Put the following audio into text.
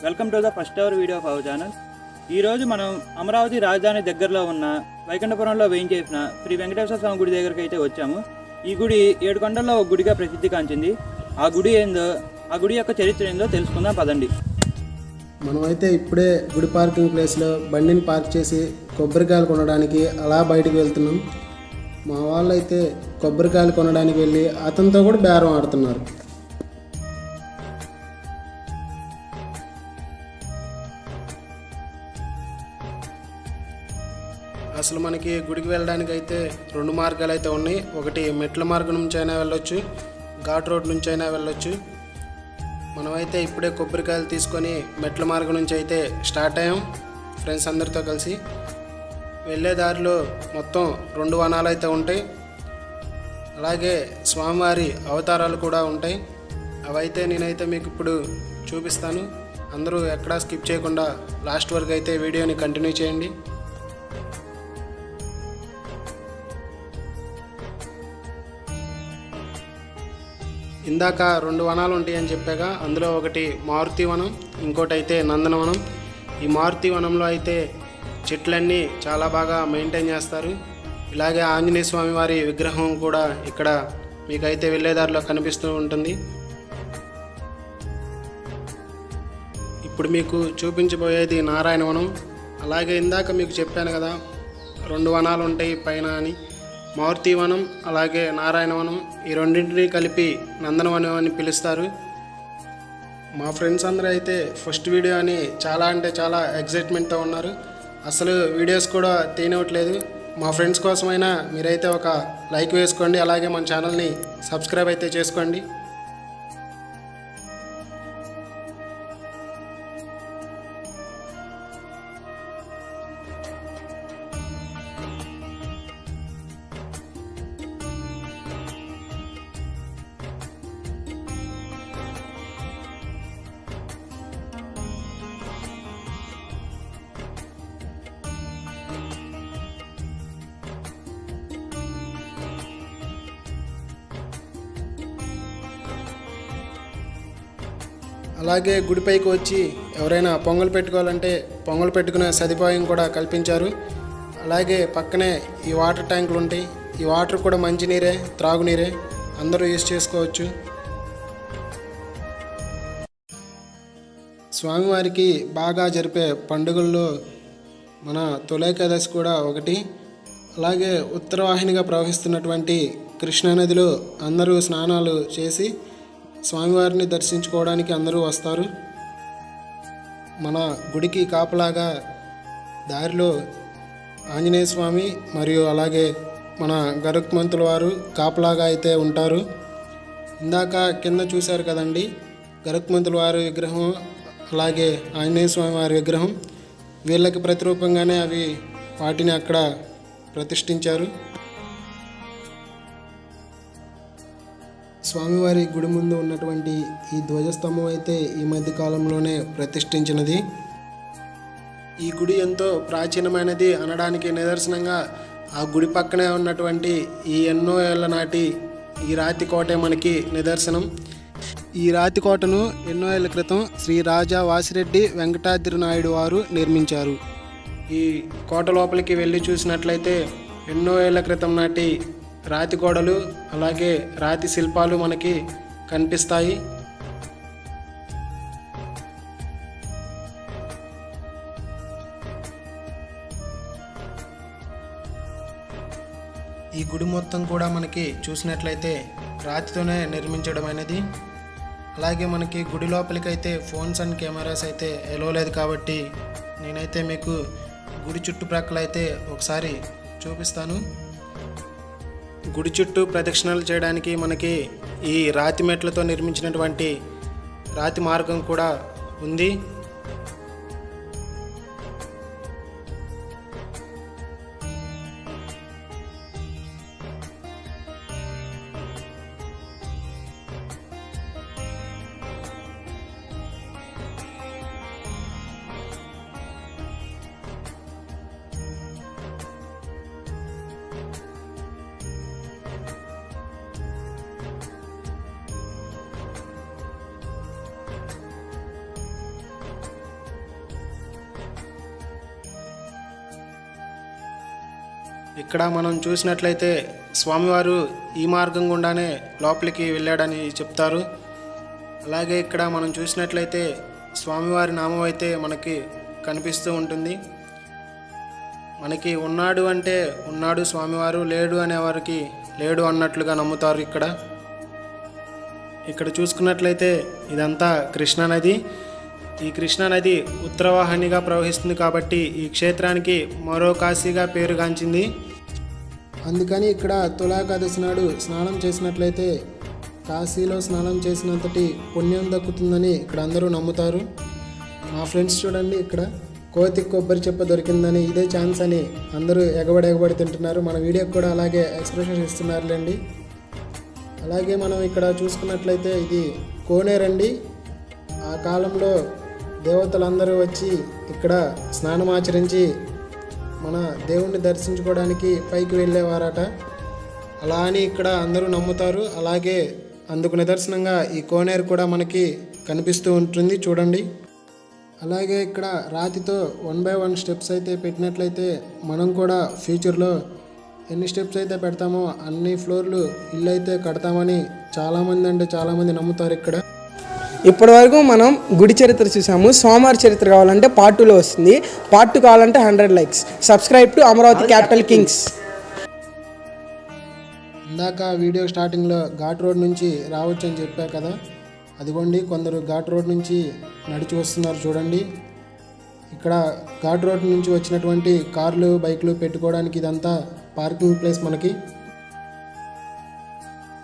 Welcome to the first hour video of our channel. ఈరోజు మనం అమరావతి రాజధాని దగ్గరలో ఉన్న వైకుంఠపురంలో వేయించేసిన శ్రీ వెంకటేశ్వర స్వామి గుడి దగ్గరికి అయితే వచ్చాము. ఈ గుడి 7 కొండల్లో ఒక గుడిగా ప్రసిద్ధి కాంచింది. ఆ గుడి ఏందో, ఆ గుడి యొక్క చరిత్ర ఏందో తెలుసుకుందాం పదండి. మనమైతే ఇప్పుడే గుడి పార్కింగ్ ప్లేస్లో బండిని పార్క్ చేసి కొబ్బరికాయలు కొనడానికి అలా బయటకు వెళ్తున్నాం. మా వాళ్ళు అయితే కొబ్బరికాయలు కొనడానికి వెళ్ళి అతనితో కూడా బేరం ఆడుతున్నారు. అసలు మనకి గుడికి వెళ్ళడానికి అయితే 2 మార్గాలు అయితే ఉన్నాయి. ఒకటి మెట్ల మార్గం నుంచి అయినా వెళ్ళొచ్చు, ఘాట్ రోడ్ నుంచి అయినా వెళ్ళొచ్చు. మనమైతే ఇప్పుడే కొబ్బరికాయలు తీసుకొని మెట్ల మార్గం నుంచి అయితే స్టార్ట్ అయ్యాం ఫ్రెండ్స్ అందరితో కలిసి. వెళ్ళే దారిలో మొత్తం 2 వనాలు అయితే ఉంటాయి. అలాగే స్వామివారి అవతారాలు కూడా ఉంటాయి. అవైతే నేనైతే మీకు ఇప్పుడు చూపిస్తాను. అందరూ ఎక్కడా స్కిప్ చేయకుండా లాస్ట్ వరకు అయితే వీడియోని కంటిన్యూ చేయండి. ఇందాక 2 వనాలు ఉంటాయని చెప్పాగా, అందులో ఒకటి మారుతి వనం, ఇంకోటి అయితే నందనవనం. ఈ మారుతి వనంలో అయితే చెట్లన్నీ చాలా బాగా మెయింటైన్ చేస్తారు. ఇలాగే ఆంజనేయ స్వామి వారి విగ్రహం కూడా ఇక్కడ మీకైతే వెళ్ళేదారిలో కనిపిస్తూ ఉంటుంది. ఇప్పుడు మీకు చూపించబోయేది నారాయణవనం. అలాగే ఇందాక మీకు చెప్పాను కదా 2 వనాలు ఉంటాయి పైన అని. మారుతి వనం అలాగే నారాయణవనం, ఈ రెండింటినీ కలిపి నందనవనం అని పిలుస్తారు. మా ఫ్రెండ్స్ అందరూ అయితే ఫస్ట్ వీడియో అని చాలా అంటే చాలా ఎగ్జైట్మెంట్తో ఉన్నారు. అసలు వీడియోస్ కూడా తీయనివ్వట్లేదు. మా ఫ్రెండ్స్ కోసమైనా మీరైతే ఒక లైక్ వేసుకోండి, అలాగే మన ఛానల్ని సబ్స్క్రైబ్ అయితే చేసుకోండి. అలాగే గుడిపైకి వచ్చి ఎవరైనా పొంగల్ పెట్టుకోవాలంటే పొంగల్ పెట్టుకునే సదుపాయం కూడా కల్పించారు. అలాగే పక్కనే ఈ వాటర్ ట్యాంకులు ఉంటాయి. ఈ వాటర్ కూడా మంచినీరే, త్రాగునీరే, అందరూ యూజ్ చేసుకోవచ్చు. స్వామివారికి బాగా జరిపే పండుగల్లో మన తొలేకాదశి కూడా ఒకటి. అలాగే ఉత్తరవాహినిగా ప్రవహిస్తున్నటువంటి కృష్ణానదిలో అందరూ స్నానాలు చేసి స్వామివారిని దర్శించుకోవడానికి అందరూ వస్తారు. మన గుడికి కాపలాగా దారిలో ఆంజనేయ స్వామి మరియు అలాగే మన గరుత్మంతుల వారు కాపలాగా అయితే ఉంటారు. ఇందాక కింద చూశారు కదండి, గరుత్మంతుల వారి విగ్రహం అలాగే ఆంజనేయ స్వామి వారి విగ్రహం. వీళ్ళకి ప్రతిరూపంగానే అవి వాటిని అక్కడ ప్రతిష్ఠించారు. స్వామివారి గుడి ముందు ఉన్నటువంటి ఈ ధ్వజస్తంభం అయితే ఈ మధ్య కాలంలోనే ప్రతిష్ఠించినది. ఈ గుడి ఎంతో ప్రాచీనమైనది అనడానికి నిదర్శనంగా ఆ గుడి పక్కనే ఉన్నటువంటి ఈ ఎన్నో ఏళ్ల నాటి ఈ రాతి కోటే మనకి నిదర్శనం. ఈ రాతి కోటను ఎన్నో ఏళ్ల క్రితం శ్రీ రాజా వాసిరెడ్డి వెంకటాద్రి నాయుడు వారు నిర్మించారు. ఈ కోట లోపలికి వెళ్ళి చూసినట్లయితే ఎన్నో ఏళ్ల క్రితం నాటి రాతి గోడలు అలాగే రాతి శిల్పాలు మనకి కనిపిస్తాయి. ఈ గుడి మొత్తం కూడా మనకి చూసినట్లయితే రాతితోనే నిర్మించడమైనది. అలాగే మనకి గుడి లోపలికైతే ఫోన్స్ అండ్ కెమెరాస్ అయితే ఎలో లేదు కాబట్టి నేనైతే మీకు గుడి చుట్టుప్రక్కల అయితే ఒకసారి చూపిస్తాను. గుడి చుట్టూ ప్రదక్షిణలు చేయడానికి మనకి ఈ రాతి మెట్లతో నిర్మించినటువంటి రాతి మార్గం కూడా ఉంది. ఇక్కడ మనం చూసినట్లయితే స్వామివారు ఈ మార్గం గుండానే లోపలికి వెళ్ళాడని చెప్తారు. అలాగే ఇక్కడ మనం చూసినట్లయితే స్వామివారి నామం అయితే మనకి కనిపిస్తూ ఉంటుంది. మనకి ఉన్నాడు అంటే ఉన్నాడు స్వామివారు, లేడు అనేవారికి లేడు అన్నట్లుగా నమ్ముతారు. ఇక్కడ చూసుకున్నట్లయితే ఇదంతా కృష్ణానది. ఈ కృష్ణానది ఉత్తరవాహినిగా ప్రవహిస్తుంది కాబట్టి ఈ క్షేత్రానికి మరో కాశీగా పేరుగాంచింది. అందుకని ఇక్కడ తులాకాదశి నాడు స్నానం చేసినట్లయితే కాశీలో స్నానం చేసినంతటి పుణ్యం దక్కుతుందని ఇక్కడ అందరూ నమ్ముతారు. మా ఫ్రెండ్స్ చూడండి, ఇక్కడ కోతి కొబ్బరి చెప్ప దొరికిందని ఇదే ఛాన్స్ అని అందరూ ఎగబడి తింటున్నారు. మన వీడియోకి కూడా అలాగే ఎక్స్ప్రెషన్ ఇస్తున్నారులేండి. అలాగే మనం ఇక్కడ చూసుకున్నట్లయితే ఇది కోనేరండి. ఆ కాలంలో దేవతలందరూ వచ్చి ఇక్కడ స్నానం ఆచరించి మన దేవుణ్ణి దర్శించుకోవడానికి పైకి వెళ్ళేవారట. అలా అని ఇక్కడ అందరూ నమ్ముతారు. అలాగే అందుకు నిదర్శనంగా ఈ కోనేరు కూడా మనకి కనిపిస్తూ ఉంటుంది చూడండి. అలాగే ఇక్కడ రాతితో 1 by 1 స్టెప్స్ అయితే పెట్టినట్లయితే మనం కూడా ఫ్యూచర్లో ఎన్ని స్టెప్స్ అయితే పెడతామో అన్ని ఫ్లోర్లు ఇల్లు అయితే కడతామని చాలామంది నమ్ముతారు. ఇప్పటి వరకు మనం గుడి చరిత్ర చూసాము. స్వామివారి చరిత్ర కావాలంటే పార్ట్ 2లో వస్తుంది. పార్ట్ 2 కావాలంటే 100 likes. Subscribe to Amaravati capital Kings. ఇందాక వీడియో స్టార్టింగ్లో ఘాట్ రోడ్ నుంచి రావచ్చు అని చెప్పా కదా, అదిగోండి కొందరు ఘాట్ రోడ్ నుంచి నడిచి వస్తున్నారు చూడండి. ఇక్కడ ఘాట్ రోడ్ నుంచి వచ్చినటువంటి కార్లు బైక్లు పెట్టుకోవడానికి ఇదంతా పార్కింగ్ ప్లేస్ మనకి.